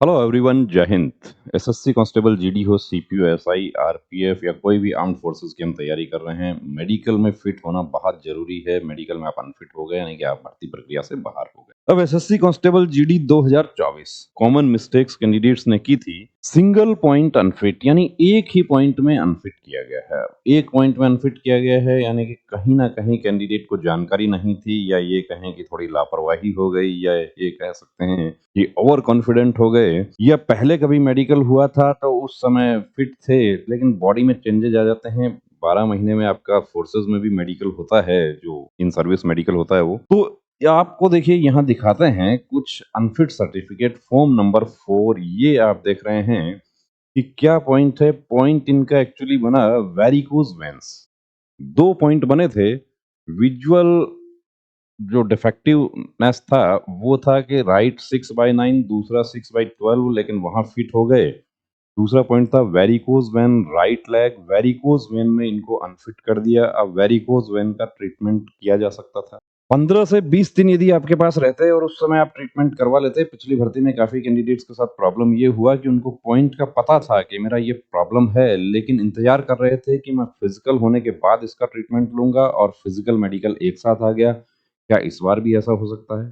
Hello everyone, जय Hind. SSC constable, GD हो, CPO, SI, RPF या कोई भी आर्म्ड फोर्सेस की हम तैयारी कर रहे हैं। मेडिकल में फिट होना बहुत जरूरी है। मेडिकल में आप अनफिट हो गए यानी कि आप भर्ती प्रक्रिया से बाहर हो गए। अब SSC constable GD 2024 common mistakes candidates ने की थी। सिंगल पॉइंट अनफिट यानी एक ही पॉइंट में अनफिट किया गया है। एक पॉइंट में अनफिट किया गया है यानी कि कहीं ना कहीं कैंडिडेट को जानकारी नहीं थी, या ये कहें कि थोड़ी लापरवाही हो गई, या ये कह सकते हैं कि ओवर कॉन्फिडेंट हो गए, या पहले कभी मेडिकल हुआ था तो उस समय फिट थे लेकिन बॉडी में चेंजेस आ जाते हैं। 12 महीने में आपका फोर्सेज में भी मेडिकल होता है, जो इन सर्विस मेडिकल होता है वो तो आपको देखिए यहाँ दिखाते हैं कुछ अनफिट सर्टिफिकेट फॉर्म नंबर 4। ये आप देख रहे हैं कि क्या पॉइंट है। पॉइंट इनका एक्चुअली बना वेरिकोज वेंस। 2 पॉइंट बने थे। विजुअल जो डिफेक्टिवनेस था वो था कि राइट 6/9, दूसरा 6/12, लेकिन वहां फिट हो गए। दूसरा पॉइंट था varicose vein right leg. Varicose vein में इनको अनफिट कर दिया। अब वेरिकोज वेन का ट्रीटमेंट किया जा सकता था। 15 से 20 दिन यदि आपके पास रहते और उस समय आप ट्रीटमेंट करवा लेते। पिछली भर्ती में काफी कैंडिडेट्स के साथ प्रॉब्लम ये हुआ कि उनको पॉइंट का पता था कि मेरा ये प्रॉब्लम है, लेकिन इंतजार कर रहे थे कि मैं फिजिकल होने के बाद इसका ट्रीटमेंट लूंगा, और फिजिकल मेडिकल एक साथ आ गया। क्या इस बार भी ऐसा हो सकता है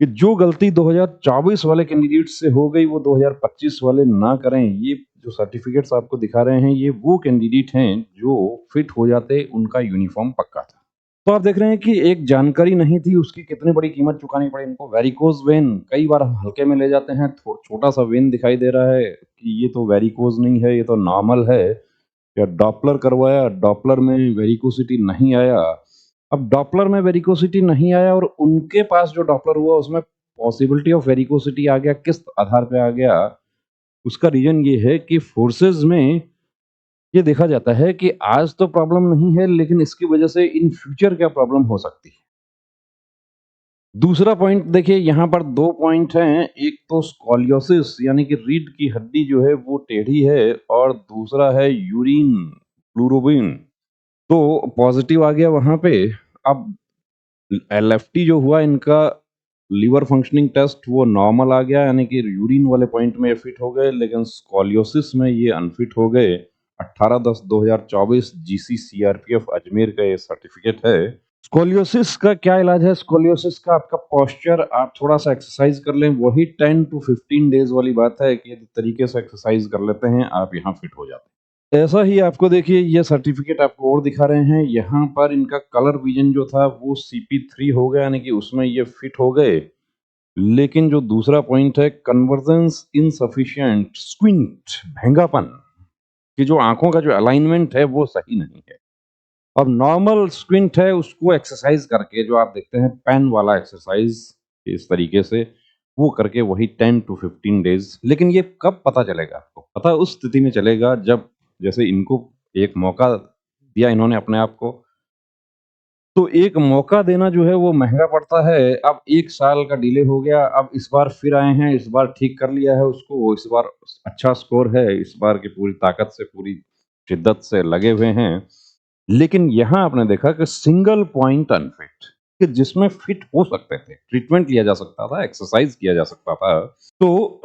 कि जो गलती 2024 वाले कैंडिडेट से हो गई वो 2025 वाले ना करें? ये जो सर्टिफिकेट्स आपको दिखा रहे हैं ये वो कैंडिडेट हैं जो फिट हो जाते, उनका यूनिफॉर्म पक्का था। तो आप देख रहे हैं कि एक जानकारी नहीं थी, उसकी कितनी बड़ी कीमत चुकानी पड़ी इनको। वेरिकोज वेन कई बार हम हल्के में ले जाते हैं, छोटा सा वेन दिखाई दे रहा है कि ये तो वेरिकोज नहीं है, ये तो नॉर्मल है। या डॉपलर करवाया, डॉपलर में वेरिकोसिटी नहीं आया। अब डॉपलर में वेरिकोसिटी नहीं आया और उनके पास जो डॉपलर हुआ उसमें पॉसिबिलिटी ऑफ वेरिकोसिटी आ गया। किस आधार पे आ गया? उसका रीजन ये है कि फोर्सेज में ये देखा जाता है कि आज तो प्रॉब्लम नहीं है, लेकिन इसकी वजह से इन फ्यूचर क्या प्रॉब्लम हो सकती है। दूसरा पॉइंट देखिए, यहाँ पर 2 पॉइंट हैं। एक तो स्कोलियोसिस यानी कि रीढ़ की हड्डी जो है वो टेढ़ी है, और दूसरा है यूरिन फ्लूरोबिन। तो पॉजिटिव आ गया वहां पे। अब एलएफटी जो हुआ इनका लीवर फंक्शनिंग टेस्ट वो नॉर्मल आ गया, यानी कि यूरिन वाले पॉइंट में ये फिट हो गए, लेकिन स्कोलियोसिस में ये अनफिट हो गए। 18/10/2024 जीसी सीआरपीएफ अजमेर का ये सर्टिफिकेट है। स्कोलियोसिस का क्या इलाज है? स्कोलियोसिस का आपका पोस्चर, आप थोड़ा सा एक्सरसाइज कर लें, वही 10 to 15 डेज वाली बात है कि यदि तरीके से एक्सरसाइज कर लेते हैं आप यहाँ फिट हो जाते हैं। ऐसा ही आपको देखिए ये सर्टिफिकेट आपको और दिखा रहे हैं। यहाँ पर इनका कलर विजन जो था वो CP3 हो गया, यानी कि उसमें ये फिट हो गए। लेकिन जो दूसरा पॉइंट है कन्वर्जेंस इनसफिशिएंट स्क्विंट, भेंगापन, कि जो आंखों का जो अलाइनमेंट है वो सही नहीं है। अब नॉर्मल स्क्विंट है, उसको एक्सरसाइज करके जो आप देखते हैं पेन वाला एक्सरसाइज इस तरीके से, वो करके वही 10 to 15 डेज। लेकिन ये कब पता चलेगा आपको? पता उस स्थिति में चलेगा जब, जैसे इनको एक मौका दिया इन्होंने अपने आप को, तो एक मौका देना जो है वो महंगा पड़ता है। अब 1 साल का डिले हो गया, अब इस बार फिर आए हैं, इस बार ठीक कर लिया है उसको, इस बार अच्छा स्कोर है, इस बार की पूरी ताकत से पूरी शिद्दत से लगे हुए हैं। लेकिन यहाँ आपने देखा कि सिंगल पॉइंट अनफिट, कि जिसमें फिट हो सकते थे, ट्रीटमेंट लिया जा सकता था, एक्सरसाइज किया जा सकता था, तो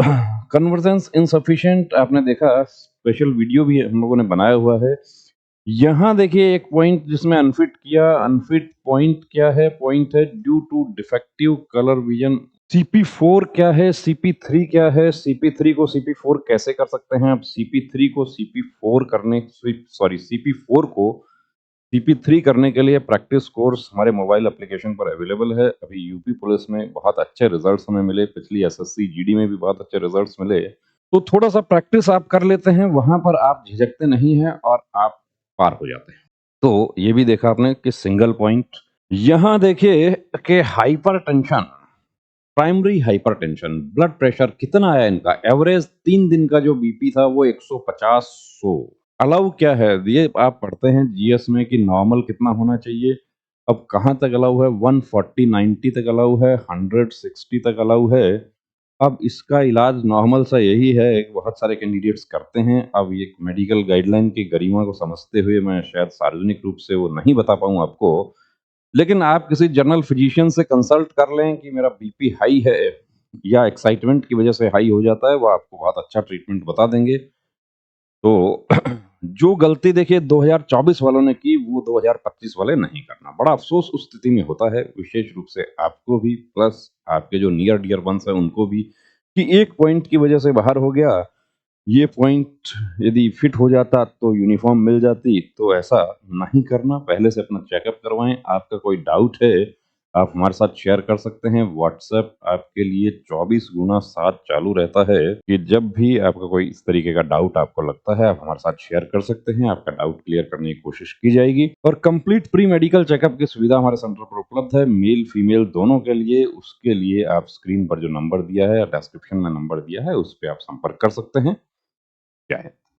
कन्वर्जेंस इनसफिशिएंट आपने देखा। स्पेशल वीडियो भी हम लोगों ने बनाया हुआ है। यहाँ देखिए एक पॉइंट जिसमें अनफिट किया। अनफिट पॉइंट क्या है? पॉइंट है due to defective colour vision. CP4 क्या है? CP3 क्या है? CP3 को CP4 कैसे कर सकते हैं? आप CP3 को CP4 करने, सॉरी CP4 को CP3 करने के लिए प्रैक्टिस कोर्स हमारे मोबाइल एप्लीकेशन पर अवेलेबल है। अभी यूपी पुलिस में बहुत अच्छे रिजल्ट्स हमें मिले, पिछली एसएससी जीडी में भी बहुत अच्छे रिजल्ट्स मिले। तो थोड़ा सा प्रैक्टिस आप कर लेते हैं, वहां पर आप झिझकते नहीं हैं और आप पार हो जाते हैं। तो ये भी देखा आपने कि सिंगल पॉइंट। यहां देखिए कि hypertension, primary hypertension, blood pressure कितना है इनका? एवरेज 3 दिन का जो बीपी था वो 150/100। अलाउ क्या है ये आप पढ़ते हैं जीएस में कि नॉर्मल कितना होना चाहिए। अब कहाँ तक अलाउ है? 140/90 तक अलाउ है, 160 तक अलाउ है। अब इसका इलाज नॉर्मल सा यही है कि बहुत सारे कैंडिडेट्स करते हैं। अब ये मेडिकल गाइडलाइन की गरिमा को समझते हुए मैं शायद सार्वजनिक रूप से वो नहीं बता पाऊँ आपको, लेकिन आप किसी जनरल फिजिशियन से कंसल्ट कर लें कि मेरा बीपी हाई है, या एक्साइटमेंट की वजह से हाई हो जाता है, वो आपको बहुत अच्छा ट्रीटमेंट बता देंगे। तो जो गलती देखिए 2024 वालों ने की, वो 2025 वाले नहीं करना। बड़ा अफ़सोस उस स्थिति में होता है, विशेष रूप से आपको भी प्लस आपके जो नियर डियर वन्स हैं उनको भी, कि एक पॉइंट की वजह से बाहर हो गया। ये पॉइंट यदि फिट हो जाता तो यूनिफ़ॉर्म मिल जाती, तो ऐसा नहीं करना। पहले से अपना चेकअप करवाएँ। आपका कोई डाउट है, आप हमारे साथ शेयर कर सकते हैं। व्हाट्सएप आपके लिए 24/7 चालू रहता है, कि जब भी आपका कोई इस तरीके का डाउट आपको लगता है, आप हमारे साथ शेयर कर सकते हैं। आपका डाउट क्लियर करने की कोशिश की जाएगी, और कंप्लीट प्री मेडिकल चेकअप की सुविधा हमारे सेंटर पर उपलब्ध है, मेल फीमेल दोनों के लिए। उसके लिए आप स्क्रीन पर जो नंबर दिया है, डिस्क्रिप्शन में नंबर दिया है, उस पे आप संपर्क कर सकते हैं। क्या है?